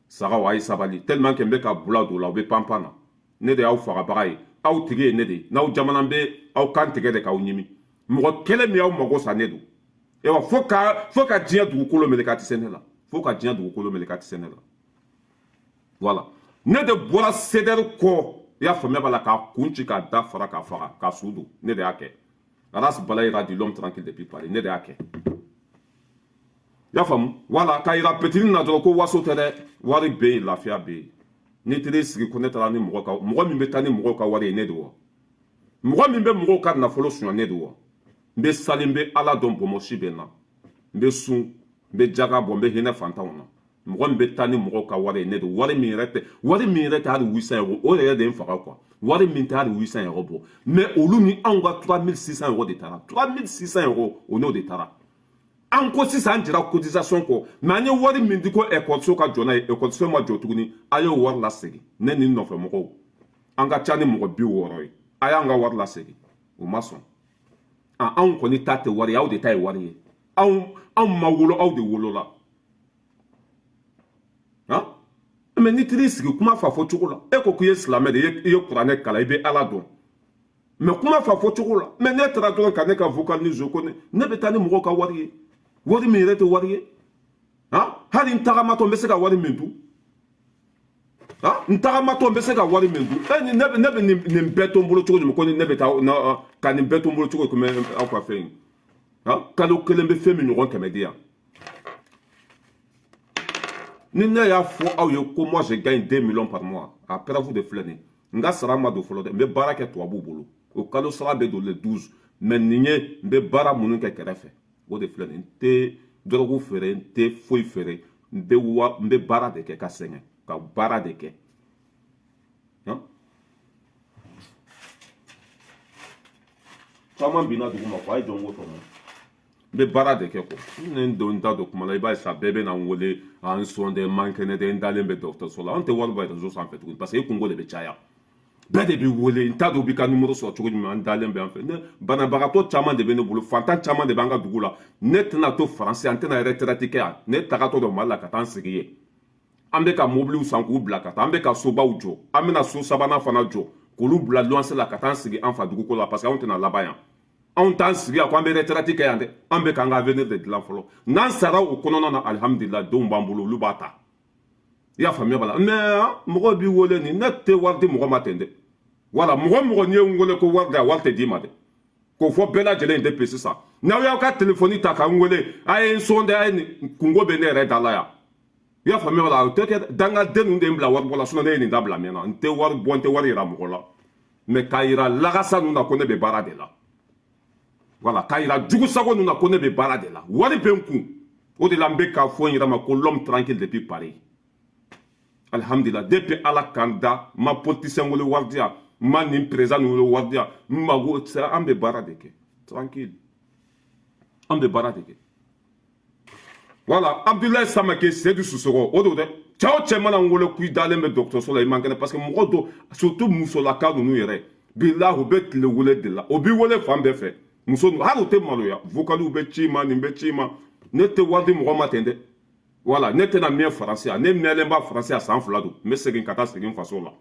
sagaw a ye sabali tellement que n bɛ ka bula don o la o bɛ panpan na ne de y'aw fagabaga ye aw tigi ye ne de ye n'aw jamana bɛ aw kan tigɛ de k'aw ɲimi mɔgɔ kelen min y'aw mago sa ne don ewa fo ka diɲɛ dugukolo meleke a tɛ se ne la fo ka diɲɛ dugukolo meleke a tɛ se ne la voilà ne de bɔra CDR kɔ i y'a faamuya b'a la k'a kun ci k'a da fara k'a faga k'a su don ne de y'a kɛ Aras Bala ira di l'homme tranquille depuis Paris ne de y'a kɛ i y'a faamu voilà k'a yira petini na dɔrɔn ko waso tɛ dɛ wari bɛ yen lafiya bɛ yen n'i taara sigi ko ne taara ni mɔgɔ ka mɔgɔ min bɛ taa ni mɔgɔw ka wari ye ne de wa mɔgɔ min bɛ mɔgɔw ka nafolo suɲɛ ne de wa n bɛ sali n bɛ ala dɔn bɔnmɔsi bɛ n na n bɛ sun n bɛ jaga bɔ n bɛ hinɛ fantanw na mɔgɔ min bɛ taa ni mɔgɔw ka wari ye ne de wari min yɛrɛ tɛ hali 800 euros o yɛrɛ de ye n faga quoi wari min tɛ hali 800 euros bɔ mais olu ni anw ka 3600 euros de taara 3600 euros o n'o de taara an ko sisan an jira cotisation kɔ mais an ye wari min di ko ekɔliso ka jɔ n'a ye ekɔliso ma jɔ tuguni a y'o wari lasegin ne ni n nɔfɛ mɔgɔw an ka ca ni mɔgɔ 60 ye a y'an ka wari lasegin o ma sɔn anw kɔni ta tɛ wari ye aw de ta ye wari ye anw ma wolo aw de wolola mais n'i taara i sigi kuma fa fɔ cogo la e ko k'i ye silamɛ de i ye kuranɛ kalan i bɛ ala dɔn mais kuma fa fɔ cogo la mais ne taara dɔrɔn ka ne ka vocaliser ko ne bɛ taa ni mɔgɔw ka wari ye wari min yɛrɛ tɛ wari ye hali n tagamatɔ n bɛ se ka wari min dun n tagamatɔ n bɛ se ka wari min dun ne bɛ nin bɛɛ to n bolo cogo di ko ne bɛ taa ka nin bɛɛ to n bolo cogo komi aw ka fɛn ye kalo kelen bɛ fɛn min ɲɔgɔn kɛmɛ di yan ni ne y'a fɔ aw ye ko moi je gagne 2 millions par mois a preuve de filɛ nin n ka sara ma don fɔlɔ dɛ n bɛ baara kɛ tubabuw bolo o kalo sara bɛ don le 12 mais nin ye n bɛ baara minnu kɛ kɛrɛfɛ o de filɛ nin n tɛ dɔrɔgu feere n tɛ foyi feere n bɛ baara de kɛ ka sɛgɛn ka baara de kɛ caman binna dugu ma ko a ye jɔn ko tɔmɔ n bɛ baara de kɛ ko ne don n da don kuma la i b'a ye sa bɛɛ bɛ na n wele n sɔn dɛ n man kɛnɛ dɛ n dalen bɛ dɔgɔtɔrɔso la an tɛ wari bɔ réseau sanfɛ tuguni parce que e kungo de bɛ caya bɛɛ de bɛ wele n t'a dɔn u b'i ka numéro sɔrɔ cogo jumɛn an dalen bɛ an fɛ banabagatɔ caman de bɛ ne bolo fantan caman de b'an ka dugu la ne tɛna to faransi an tɛna retraite kɛ yan ne tagatɔ dɔ mali la ka taa n sigi yen an bɛ ka mobiliw san k'u bila ka taa an bɛ ka sobaw jɔ an bɛna so sabanan fana jɔ k'olu bila luwanse la ka taa n sigi an fa duguko la parce que anw tɛna laban yan anw t'an sigi yan ko an bɛ retraite kɛ yan dɛ an bɛ k'an ka avenir de dilan fɔlɔ n'an sara o kɔnɔna na alihamudulila denw b'an bolo olu b'a ta i y'a faamuya b'a la mais mɔgɔ b'i wele nin ne tɛ wari di mɔgɔ ma ten dɛ wala mɔgɔ mɔgɔ n'i ye n wele ko wari di a wari tɛ d'i ma dɛ k'o fɔ bɛɛ lajɛlen de pe sisan n'aw y'aw ka telefɔni ta k'an wele a ye n sɔn dɛ a ye nin kungo bɛ ne yɛrɛ da la yan i y'a faamuya b'a la o tɛ kɛ dangaden ninnu de ye n bila wari bɔ la sinon ne ye nin dabila mɛn na n tɛ wari bɔ n tɛ wari yira mɔgɔ la mais k'a yira lagasa ninnu na ko ne bɛ baara de la voilà k'a yira jugusago ninnu na ko ne bɛ baara de la wari bɛ n kun o de la n bɛ k'a fɔ n yɛrɛ ma ko l'homme tranquille depuis Paris alhamdulillah depuis ala kan da n ma politicien wele wari di yan n ma nin président wele wari di yan n mago an bɛ baara de kɛ tranquille an bɛ baara de kɛ Voilà, Abdoulaye Samake, c'est du sous-soro. Ciao, Tchemana, on le coup d'aller me docteur sur les mangas parce que mon rodo, surtout Moussolaka, nous irait. Bila, ou bet le wole de là. Obi wole femme de fait. Mousson, harote maloya. Vocalu bechima, nimbechima. Nete wadi mouroma tende. Voilà, nete na mien français. Ne melemba français à 100 flado. Mais c'est une catastrophe, c'est une façon là.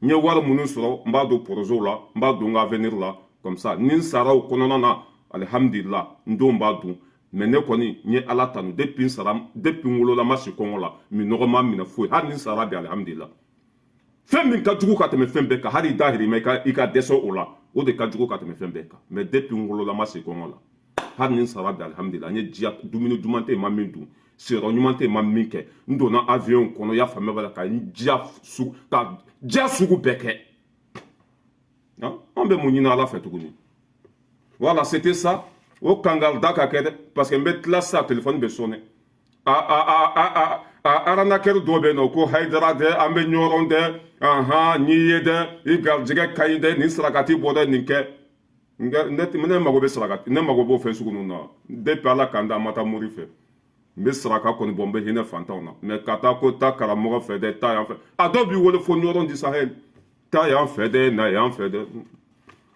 Nye war mounou soro, mba do porozo là, mba do nga venir là. Comme ça. Nin sara ou kononana, alhamdulillah, ndo mba do. Mais ne koni nye ala tanu depuis saram depuis ngolo la masi kongo la mi normal mi na foué har ni sara bi alhamdulillah fem min ka jugu ka teme fem beka hari dahiri me ka ika deso ola o de ka jugu ka teme fem beka mais depuis ngolo la masi kongo la har ni sara bi alhamdulillah nye dia duminu dumante ma min du sero nyumante ma min ke ndo na avion kono ya fame bala ka dia su ka dia sugu beke hein on be munina ala fetuguni voilà c'était ça. Au Kangal Dakakede, parce que mettre là ça, téléphone be sonné. Aranaker dobeno, ko Hyderade, Amenyoronde, Niyede, Igaljiga Kaide, Nisrakati Bode Ninke. Net mene magobe Srakati, ne magobo Fesugununa. Depuis la Kanda Mata Mourife. Misraka kon bombe hine fantona. Mais Katako ta Karamora Fede, Tayan Fede. Adobe Wole Fonyoron du Sahel. Tayan Fede, Nayan Fede.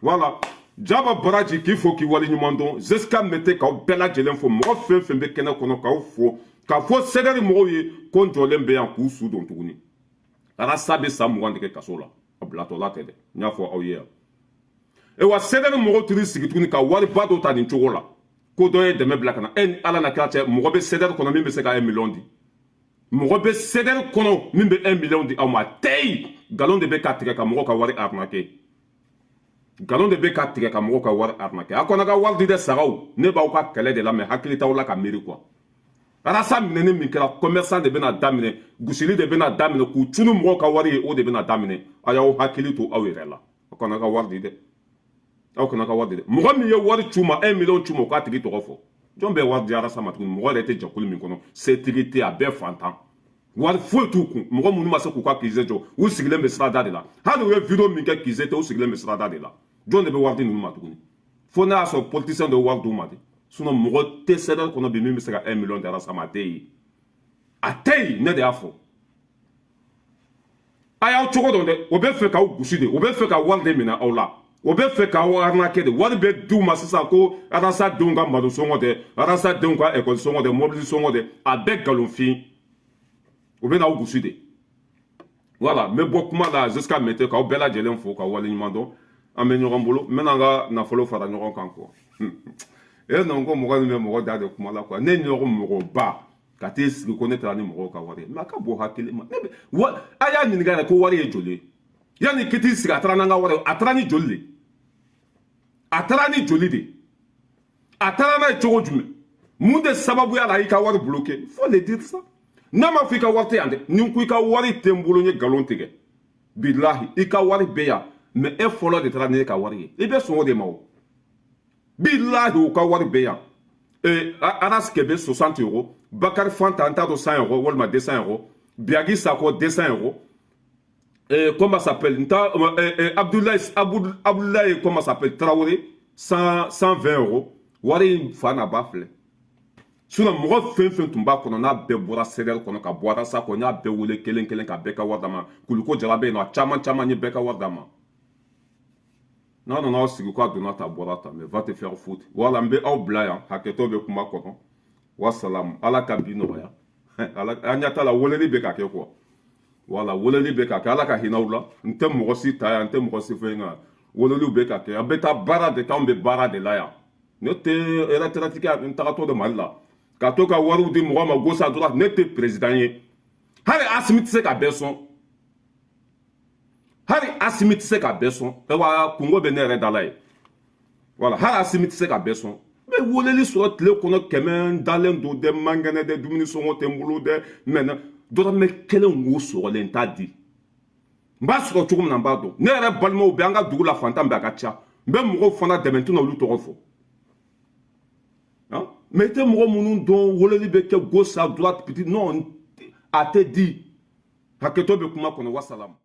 Voilà. Jaba baraji qu'il faut qu'il wali nyumando jusqu'à mettre ka bela jelen fo mo fe be kena kono ka fo sedari mo yi kon jolem be an ku su don tuguni ara sabe sam wande ke kasola ablato la tede nya fo awiye e wa sedari mo turi sigi tuguni ka wali bado ta ni chogola ko do e de me blakana en ala na kache mo be sedari kono mi be se ka 1 million di mo be sedari kono mi be 1 million di awma tei galon de be ka tige ka mo ka wari arnake galon de be ka tigɛ ka mɔgɔw ka wari arnaquer a kɔnɔ ka wari di dɛ sagaw ne b'aw ka kɛlɛ de la mais hakili t'aw la ka miiri quoi arasa minɛni min kɛra commerçant de bɛna daminɛ gosili de bɛna daminɛ k'u cunu mɔgɔw ka wari ye o de bɛna daminɛ a y'aw hakili to aw yɛrɛ la a kɔnɔ ka wari di dɛ aw kɔnɔ ka wari di dɛ mɔgɔ min ye wari cu ma 1 million cu ma o k'a tigi tɔgɔ fɔ jɔn bɛ wari di arasa ma tuguni mɔgɔ yɛrɛ tɛ jɛkulu min kɔnɔ setigi tɛ a bɛɛ fantan wari foyi t'u kun mɔgɔ minnu ma se k'u ka kize jɔ u sigilen bɛ sirada de la hali u ye video min kɛ kize tɛ u sigilen bɛ sirada de la jɔn de bɛ wari di ninnu ma tuguni fo n'a y'a sɔrɔ politicien dɔ wari d'u ma de sinon mɔgɔ tɛ sɛbɛn kɔnɔ bi min bɛ se ka 1 million di arasa ma a tɛ yen a tɛ yen ne de y'a fɔ a y'aw cogo dɔn dɛ o bɛ fɛ k'aw gosi de o bɛ fɛ ka wari de minɛ aw la o bɛ fɛ k'aw arnaquer de wari bɛ d'u ma sisan ko arasa denw ka malo sɔngɔ dɛ arasa denw ka école sɔngɔ dɛ mobili sɔngɔ dɛ a bɛɛ nkalonfin o bɛ n'aw gosi de voilà n bɛ bɔ kuma la jusqu'à maintenant k'aw bɛɛ lajɛlen fo ka waleɲuman dɔn an bɛ ɲɔgɔn bolo n bɛna n ka nafolo fara ɲɔgɔn kan quoi e non ko mɔgɔ min bɛ mɔgɔ da de kuma la quoi ne ɲɔgɔn mɔgɔ ba ka t'i sigi ko ne taara ni mɔgɔw ka wari ye mais a ka bɔ hakili ma a y'a ɲininka yɛrɛ ko wari ye joli ye yanni k'i t'i sigi a taara n'an ka wari ye a taara ni joli de a taara ni joli de a taara n'a ye cogo jumɛn mun de sababuya la i ka wari bloqué faut le dire ça n'a ma fɔ i ka wari tɛ yan dɛ ni ko i ka wari tɛ n bolo n ye nkalon tigɛ bilahi i ka wari bɛ yan mais e fɔlɔ de taara ni e ka wari ye i bɛ sɔn o de ma o bilahi o ka wari bɛ yan aras kɛmɛ 60 euros bakari fanta n t'a dɔn 100 euros walima 200 euros biagi sako 200 euros comment ça s'appelle Abdoulaye comment ça s'appelle Traoré 120 euros wari fa na ba filɛ sinon mɔgɔ fɛn fɛn tun b'a kɔnɔ n'a bɛɛ bɔra CDR kɔnɔ ka bɔ arasa kɔnɔ n y'a bɛɛ wele kelen kelen ka bɛɛ ka wari d'a ma kuliko jara bɛ yen nɔ a caman caman ye bɛɛ ka wari d'a ma n'a nana aw sigi k'a donna ta bɔra ta mais va te faire foutre wala n bɛ aw bila yan hakɛtɔ bɛ kuma kɔnɔ wasalamu ala ka bi nɔgɔya an ɲɛ t'a la weleli bɛ ka kɛ quoi wala weleli bɛ ka kɛ ala ka hinɛ aw la n tɛ mɔgɔ si ta yan n tɛ mɔgɔ si fɛn kan weleliw bɛ ka kɛ an bɛ taa baara de kɛ anw bɛ baara de la yan ne tɛ retraite kɛ n tagatɔ de Mali la ka to ka wariw di mɔgɔ ma gauche à droite ne tɛ président ye hali Asimi tɛ se ka bɛɛ sɔn hali Asimi tɛ se ka bɛɛ sɔn wa kungo bɛ ne yɛrɛ da la ye wala hali Asimi tɛ se ka bɛɛ sɔn n bɛ weleli sɔrɔ tile kɔnɔ kɛmɛ n dalen don dɛ n man kɛnɛ dɛ dumuni sɔngɔ tɛ n bolo dɛ mɛ dɔrɔmɛ kelen wo sɔrɔlen t'a di n b'a sɔrɔ cogo min na n b'a dɔn ne yɛrɛ balimaw bɛ an ka dugu la fantan bɛ a ka ca n bɛ mɔgɔw fana dɛmɛ n tɛna olu tɔgɔ fɔ mais i tɛ mɔgɔ minnu dɔn weleli bɛ kɛ gauche à droite petit non a tɛ di hakɛtɔ bɛ kuma kɔnɔ wasalamu